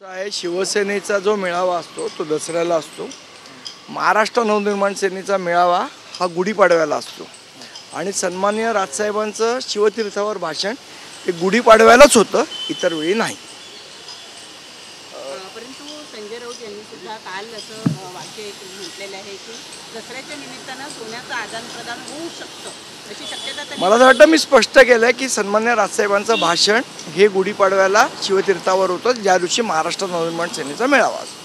आहे शिवसेनेचा जो मेळावा असतो तो दसऱ्याला असतो. महाराष्ट्र नवनिर्माण सेनेचा मेळावा हा गुढीपाडव्याला असतो आणि सन्माननीय राजसाहेबांचं शिवतीर्थावर भाषण हे गुढीपाडव्यालाच होतं, इतर वेळी नाही. परंतु संजय राऊत यांनी सुद्धा काल असं वाक्य म्हटलेलं आहे की दसऱ्याच्या निमित्तानं सोन्याचं आदान प्रदान होऊ शकतं अशी शक्यता. मला असं वाटतं मी स्पष्ट केलं आहे की सन्माननीय राजसाहेबांचं भाषण हे गुढीपाडव्याला शिवतीर्थावर होतं, ज्या दिवशी महाराष्ट्र नवनिर्माण सेनेचा मेळावा असतो.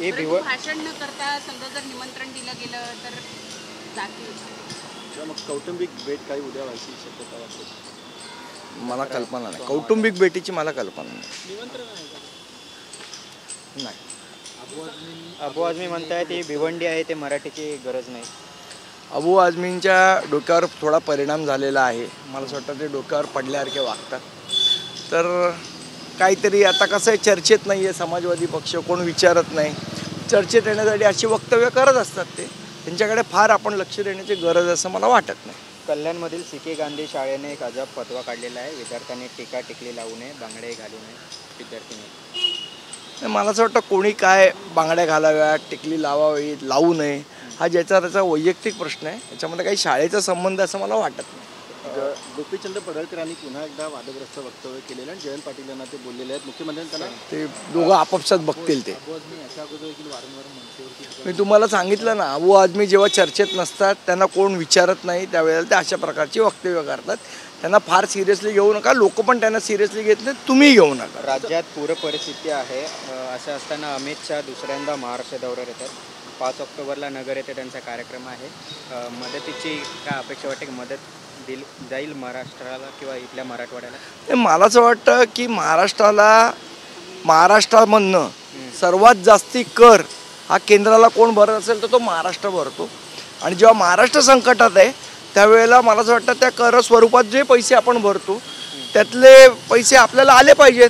हे भाषण न करता समजा जर निमंत्रण दिलं गेलं तर जातील. मग कौटुंबिक भेट काही उद्या व्हायची शक्यता वाटते? मला कल्पना नाही, कौटुंबिक भेटीची मला कल्पना नाही. नाही. अबू आझमी म्हणतायत ही भिवंडी आहे, ते मराठीची गरज नाही. अबू आझमींच्या डोक्यावर थोडा परिणाम झालेला आहे. मला असं वाटतं ते डोक्यावर पडल्यासारखे वागतात. तर काहीतरी आता कसं आहे, चर्चेत नाही आहे समाजवादी पक्ष, कोण विचारत नाही. चर्चेत येण्यासाठी अशी वक्तव्य करत असतात. त्यांच्याकडे फार आपण लक्ष देण्याची गरज असं मला वाटत नाही. कल्याणमधील सी.के. गांधी शाळेने एक अजब फतवा काढलेला आहे. विद्यार्थ्यांनी टीका टिकली लावू नये, बांगडे घालू नये. विद्यार्थी मला असं वाटतं कोणी काय बांगड्या घालाव्या, टिकली लावावी, लावू नये हा ज्याचा त्याचा वैयक्तिक प्रश्न आहे. याच्यामध्ये काही शाळेचा संबंध असं मला वाटत नाही. गोपीचंद पडळकरांनी पुन्हा एकदा वादग्रस्त वक्तव्य केलेलं आणि जयंत पाटील यांना ते बोललेले आहेत. मुख्यमंत्र्यांनी त्यांना ते दोघं आपापसात बघतील. ते मी तुम्हाला सांगितलं ना, अबू आझमी जेव्हा चर्चेत नसतात, त्यांना कोण विचारत नाही, त्यावेळेला ते अशा प्रकारची वक्तव्य करतात. त्यांना फार सिरियसली घेऊ नका. लोक पण त्यांना सिरियसली घेत नाही, तुम्ही घेऊ नका. राज्यात पूर परिस्थिती आहे. असं असताना अमित शहा दुसऱ्यांदा महाराष्ट्र दौऱ्यावर येतात. 5 ऑक्टोबरला नगर येथे त्यांचा कार्यक्रम आहे. मदतीची काय अपेक्षा वाटते की मदत जाईल महाराष्ट्राला किंवा इथल्या मराठवाड्याला? मला असं वाटतं की महाराष्ट्रामधनं सर्वात जास्ती कर हा केंद्राला कोण भरत असेल तर तो महाराष्ट्र भरतो. आणि जेव्हा महाराष्ट्र संकटात आहे त्यावेळेला मला असं वाटतं त्या कर स्वरूपात जे पैसे आपण भरतो त्यातले पैसे आपल्याला आले पाहिजेत.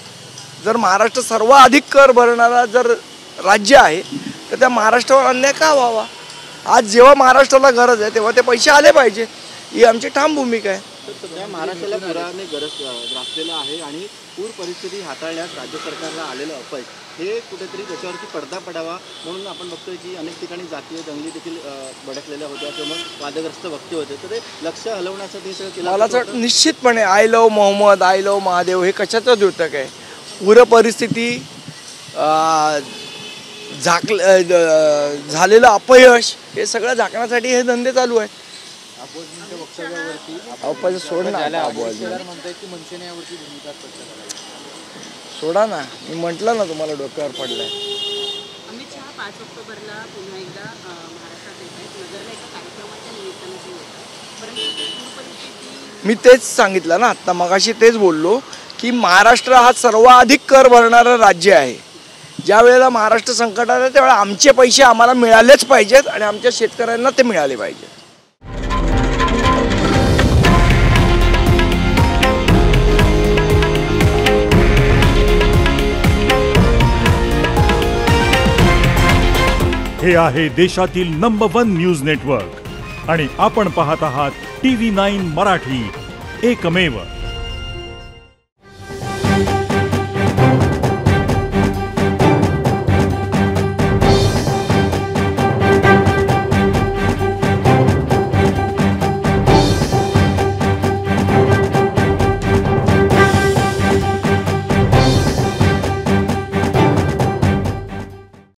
जर महाराष्ट्र सर्वाधिक कर भरणारा जर राज्य आहे तर त्या महाराष्ट्रावर अन्याय का व्हावा? आज जेव्हा महाराष्ट्राला गरज आहे तेव्हा ते पैसे आले पाहिजे, ही आमची ठाम भूमिका आहे. सध्या महाराष्ट्राला पुराने ग्रासलेलं आहे आणि पूर परिस्थिती हाताळण्यात राज्य सरकारला आलेलं अपयश हे कुठेतरी त्याच्यावरती पडदा पडावा म्हणून आपण बघतोय की अनेक ठिकाणी जातीय दंगली देखील भडकलेल्या होत्या किंवा वादग्रस्त वक्तव्य होते. तर ते लक्ष हलवण्यासाठी सगळं केलं. मला असं निश्चितपणे I love Mohammad, I love Mahadev हे कशाचं द्योतक आहे? पूर परिस्थिती, झालेलं अपयश हे सगळं झाकण्यासाठी हे धंदे चालू आहेत. सोड ना, सोडा ना, मी म्हटलं ना तुम्हाला डोक्यावर पडलंय. अमित शहा 5 ऑक्टोबरला पुन्हा एकदा महाराष्ट्रात येत आहेत. नगरला एका कार्यक्रमाच्या निमित्तानं ते येतात. परंतु मी तेच सांगितलं ना आता, मगाशी तेच बोललो की महाराष्ट्र हा सर्वाधिक कर भरणारं राज्य आहे. ज्या वेळेला महाराष्ट्र संकटात आहे त्यावेळेला आमचे पैसे आम्हाला मिळालेच पाहिजेत आणि आमच्या शेतकऱ्यांना ते मिळाले पाहिजे. हे आहे देशातील नंबर 1 न्यूज नेटवर्क आणि आपण पाहत आहात TV9 मराठी, एकमेव.